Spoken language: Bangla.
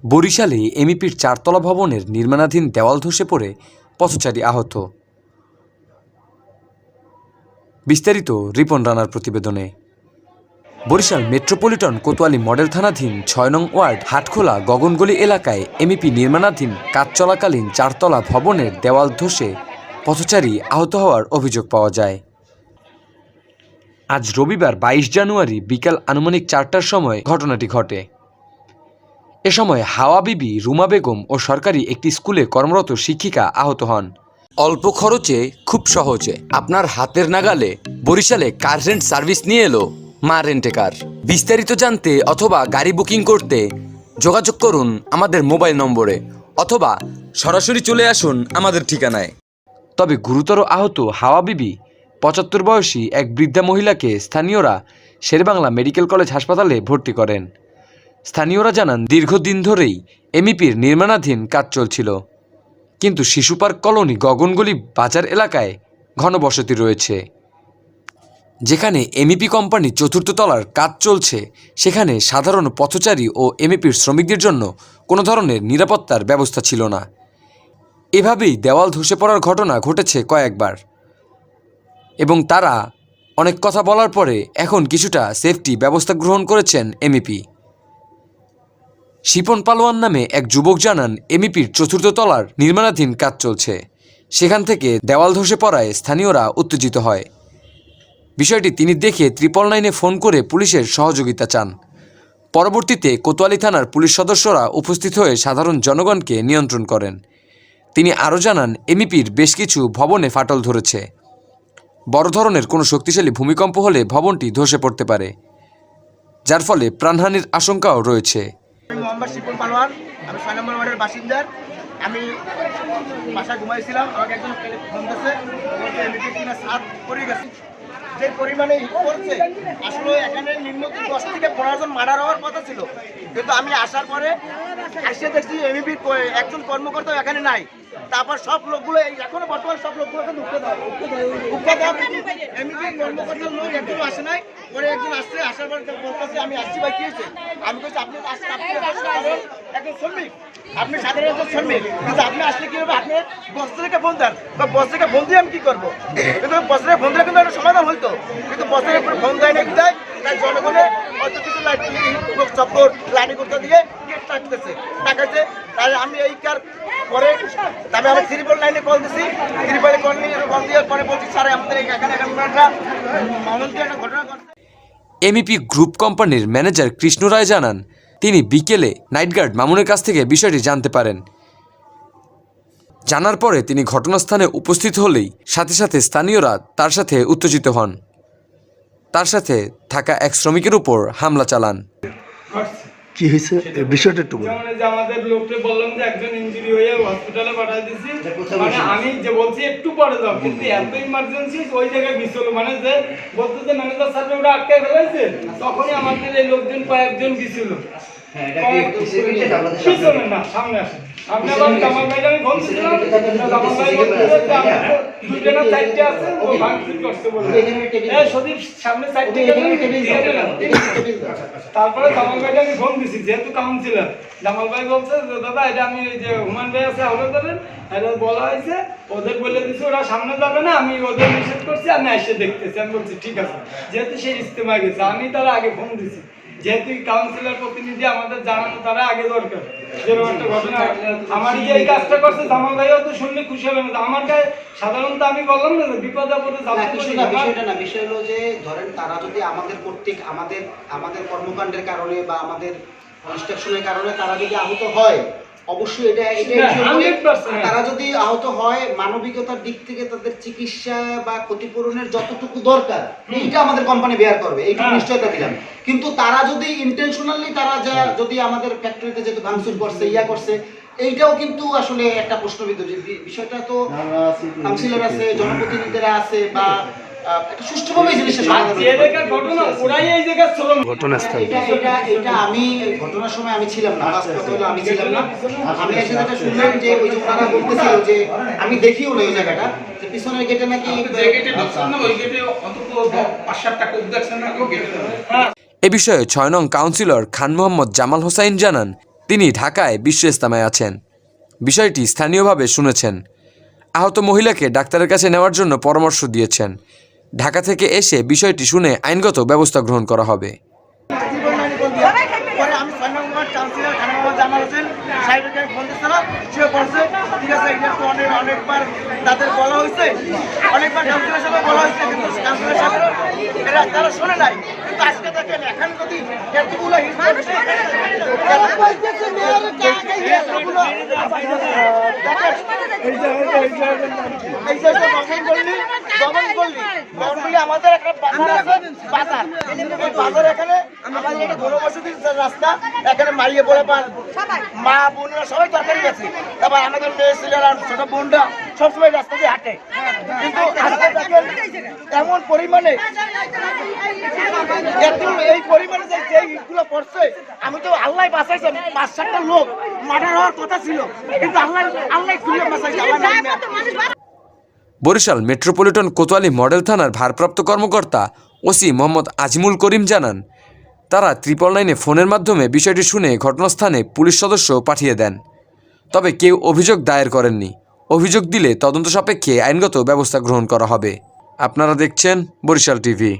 বরিশালে এমইপির চারতলা ভবনের নির্মাণাধীন দেওয়াল ধসে পড়ে পথচারী আহত। বিস্তারিত রিপন রানার প্রতিবেদনে। বরিশাল মেট্রোপলিটন কোতোয়ালি মডেল থানাধীন ৬ নং ওয়ার্ড হাটখোলা গগনগলি এলাকায় এমইপি নির্মাণাধীন কাজ চলাকালীন চারতলা ভবনের দেওয়াল ধসে পথচারী আহত হওয়ার অভিযোগ পাওয়া যায়। আজ রবিবার ২২ জানুয়ারি বিকাল আনুমানিক ৪টার সময় ঘটনাটি ঘটে। এ সময় হাওয়া বিবি, রুমা বেগম ও সরকারি একটি স্কুলে কর্মরত শিক্ষিকা আহত হন। অল্প খরচে খুব সহজে আপনার হাতের নাগালে বরিশালে কার রেন্ট সার্ভিস নিয়ে এলো মা রেন্টে কার। বিস্তারিত জানতে অথবা গাড়ি বুকিং করতে যোগাযোগ করুন আমাদের মোবাইল নম্বরে অথবা সরাসরি চলে আসুন আমাদের ঠিকানায়। তবে গুরুতর আহত হাওয়া বিবি ৭৫ বয়সী এক বৃদ্ধা মহিলাকে স্থানীয়রা শেরেবাংলা মেডিকেল কলেজ হাসপাতালে ভর্তি করেন। স্থানীয়রা জানান, দীর্ঘদিন ধরেই এমইপির নির্মাণাধীন কাজ চলছিল, কিন্তু শিশু পার্ক কলোনি গগনগলি বাজার এলাকায় ঘনবসতি রয়েছে। যেখানে এমইপি কোম্পানি চতুর্থ তলার কাজ চলছে, সেখানে সাধারণ পথচারী ও এমইপির শ্রমিকদের জন্য কোনো ধরনের নিরাপত্তার ব্যবস্থা ছিল না। এভাবেই দেওয়াল ধসে পড়ার ঘটনা ঘটেছে কয়েকবার এবং তারা অনেক কথা বলার পরে এখন কিছুটা সেফটি ব্যবস্থা গ্রহণ করেছেন এমইপি। শিপন পালোয়ান নামে এক যুবক জানান, এমইপির চতুর্থ তলার নির্মাণাধীন কাজ চলছে, সেখান থেকে দেওয়াল ধসে পড়ায় স্থানীয়রা উত্তেজিত হয়। বিষয়টি তিনি দেখে 999-এ ফোন করে পুলিশের সহযোগিতা চান। পরবর্তীতে কোতোয়ালি থানার পুলিশ সদস্যরা উপস্থিত হয়ে সাধারণ জনগণকে নিয়ন্ত্রণ করেন। তিনি আরও জানান, এমইপির বেশ কিছু ভবনে ফাটল ধরেছে। বড় ধরনের কোনো শক্তিশালী ভূমিকম্প হলে ভবনটি ধসে পড়তে পারে, যার ফলে প্রাণহানির আশঙ্কাও রয়েছে। আমি মোহাম্মদ শিপন পালোয়ান, আমি ৬ নম্বর ওয়ার্ডের বাসিন্দা। আমি বাসায় ঘুমাইছিলাম, আমাকে একজন ফোন দিয়েছে, এমনিতে কিনা ছাদ পড়ে গেছে। যে পরিমাণে হিট করছে, আসলে এখানে নিম্নত ১০ থেকে ১৫ জন মার্ডার হওয়ার কথা ছিল, কিন্তু আমি আসার পরে এসে দেখছি এমইপির একজন কর্মকর্তাও এখানে নাই। তারপর সব লোকগুলো এখনো বর্তমান সব লোকগুলোকে ঢুকতে দেওয়া এমইপির কর্মকর্তার লোক একজন আসে নাই। পরে একজন আসছে, আসার পরে বলতেছে আমি আসছি ভাই, কি হয়েছে? আমি বলছি আপনি একজন শ্রমিক, আপনি সাধারণ একজন শ্রমিক, কিন্তু আপনি আসলে কি হবে? আপনি বস থেকে ফোন দেন, বা বস থেকে ফোন দিয়ে আমি কি করবো? কিন্তু বস থেকে ফোন দিলে কিন্তু একটা সমাধান হইতো, কিন্তু বস থেকে ফোন দেয় না, কি দেয়? তাই জনগণের হয়তো কিছু চক্কর লাইনে করতে দিয়ে গেট টাকতেছে। তাহলে আমি এই কার পরে তবে আমি 999-এ কল দিছি। 999-এ কল দেওয়ার পরে বলছি, স্যার আমাদের এখানে একটা ঘটনা ঘটছে। এমইপি গ্রুপ কোম্পানির ম্যানেজার কৃষ্ণ রায় জানান, তিনি বিকেলে নাইট গার্ড মামুনের কাছ থেকে বিষয়টি জানতে পারেন। জানার পরে তিনি ঘটনাস্থানে উপস্থিত হলেই সাথে সাথে স্থানীয়রা তার সাথে উত্তেজিত হন। তার সাথে থাকা এক শ্রমিকের উপর হামলা চালান। কি হয়েছে বিষয়টা একটু বলুন। যে আমাদের লোককে বললাম যে একজন ইনজুরি হয়ে হসপিটালে পাঠিয়ে দিয়েছি, মানে আমি যে বলছি একটু পরে যাও, কিন্তু এত ইমার্জেন্সি ওই জায়গায় গেছিল, মানে যে বলতে যে ম্যানেজার স্যার ওরা আটকে ফেলাইছে, তখনই আমাদের এই লোকজন কয়েকজন গেছিল। পিছনে না, সামনে আসে। সামনে আবার জামাল ভাই আমি ফোন দিয়েছিলাম, জামাল ভাই দুইটা না চারটে আছে, ও ভাঙচুর করছে বলে সদীপ সামনে চারটে। তারপরে জামাল ভাইকে আমি ফোন দিছি, যেহেতু কাউন্সিলর। জামাল ভাই বলছে যে দাদা এটা আমি এই যে হুমান ভাই আছে হলদারের, এটা বলা হয়েছে, ওদের বলে দিছি ওরা সামনে যাবে না, আমি ওদের নিষেধ করছি, আমি এসে দেখতেছি। আমি বলছি ঠিক আছে, যেহেতু সেই ইস্তেমায় গেছে, আমি তারা আগে ফোন দিছি, যেহেতু কাউন্সিলর প্রতিনিধি আমাদের জানানো তারা আগে দরকার। যেরকম একটা ঘটনা আমার যে এই কাজটা করছে, জামাল ভাইও তো শুনলে খুশি হবে না। আমার কাছে সাধারণত আমি বললাম না বিপদ আপদে বিষয়টা না, বিষয় হলো যে ধরেন তারা যদি আমাদের কর্তৃক আমাদের কর্মকাণ্ডের কারণে বা আমাদের ইনস্ট্রাকশনের কারণে তারা যদি আহত হয়, অবশ্যই এটা তারা যদি আহত হয়, মানবিকতার দিক থেকে তাদের চিকিৎসা বা ক্ষতিপূরণের যতটুকু দরকার এইটা আমাদের কোম্পানি বেয়ার করবে, এইটুকু নিশ্চয়তা দিলাম। কিন্তু তারা যদি ইন্টেনশনালি তারা যদি আমাদের ফ্যাক্টরিতে যেহেতু ভাঙচুর করছে, করছে, এইটাও কিন্তু আসলে একটা প্রশ্নবিদ্ধ বিষয়টা। তো কাউন্সিলর আছে, জনপ্রতিনিধিরা আছে, বা একটা সুষ্ঠুভাবে জিনিসটা আমি ঘটনার সময় আমি ছিলাম না, আমি ছিলাম না। আমি এসে যেটা শুনলাম যে ওই যে ওনারা বলতেছিল যে আমি দেখিও না ওই জায়গাটা, যে পিছনের গেটে নাকি এ বিষয়ে ৬ নং কাউন্সিলর খান মোহাম্মদ জামাল হোসাইন জানান, তিনি ঢাকায় বিশ্ব ইজতেমায় আছেন। বিষয়টি স্থানীয়ভাবে শুনেছেন। আহত মহিলাকে ডাক্তারের কাছে নেওয়ার জন্য পরামর্শ দিয়েছেন। ঢাকা থেকে এসে বিষয়টি শুনে আইনগত ব্যবস্থা গ্রহণ করা হবে। পরে আমি 6 নম্বর কাউন্সিলর খান মোহাম্মদ জামাল হোসেন সাহেবকে ফোন দিয়েছিলাম, সে বলছে ঠিক আছে, এটা তো অনেকবার তাদের বলা হয়েছে, অনেকবার কাউন্সিলর সাহেব বলা হয়েছে, কিন্তু কাউন্সিলর সাহেব এরা তারা শোনে নাই। কিন্তু আজকে দেখেন এখন যদি এতগুলো হিট করছে, আমাদের একটা বাজার আছে, বাজার এই বাজার এখানে আমাদের একটা ঘনবসতির রাস্তা, এখানে মারিয়ে পড়ে পান মা বোনেরা সবাই তরকারি গেছে, তারপর আমাদের মেয়ে ছেলেরা ছোট বোনরা সবসময় রাস্তা দিয়ে হাঁটে। কিন্তু আজকে দেখেন এমন পরিমাণে এই পরিমাণে যে ইটগুলো পড়ছে, আমি তো আল্লাহ বাঁচাইছে, 5-7টা লোক মার্ডার হওয়ার কথা ছিল, কিন্তু আল্লাহ খুলে বাঁচাইছে। বরিশাল মেট্রোপলিটন কোতোয়ালি মডেল থানার ভারপ্রাপ্ত কর্মকর্তা ওসি মোহাম্মদ আজমুল করিম জানান, তারা 999 ফোনের মাধ্যমে বিষয়টি শুনে ঘটনাস্থানে পুলিশ সদস্য পাঠিয়ে দেন। তবে কেউ অভিযোগ দায়ের করেননি। অভিযোগ দিলে তদন্ত সাপেক্ষে আইনগত ব্যবস্থা গ্রহণ করা হবে। আপনারা দেখছেন বরিশাল টিভি।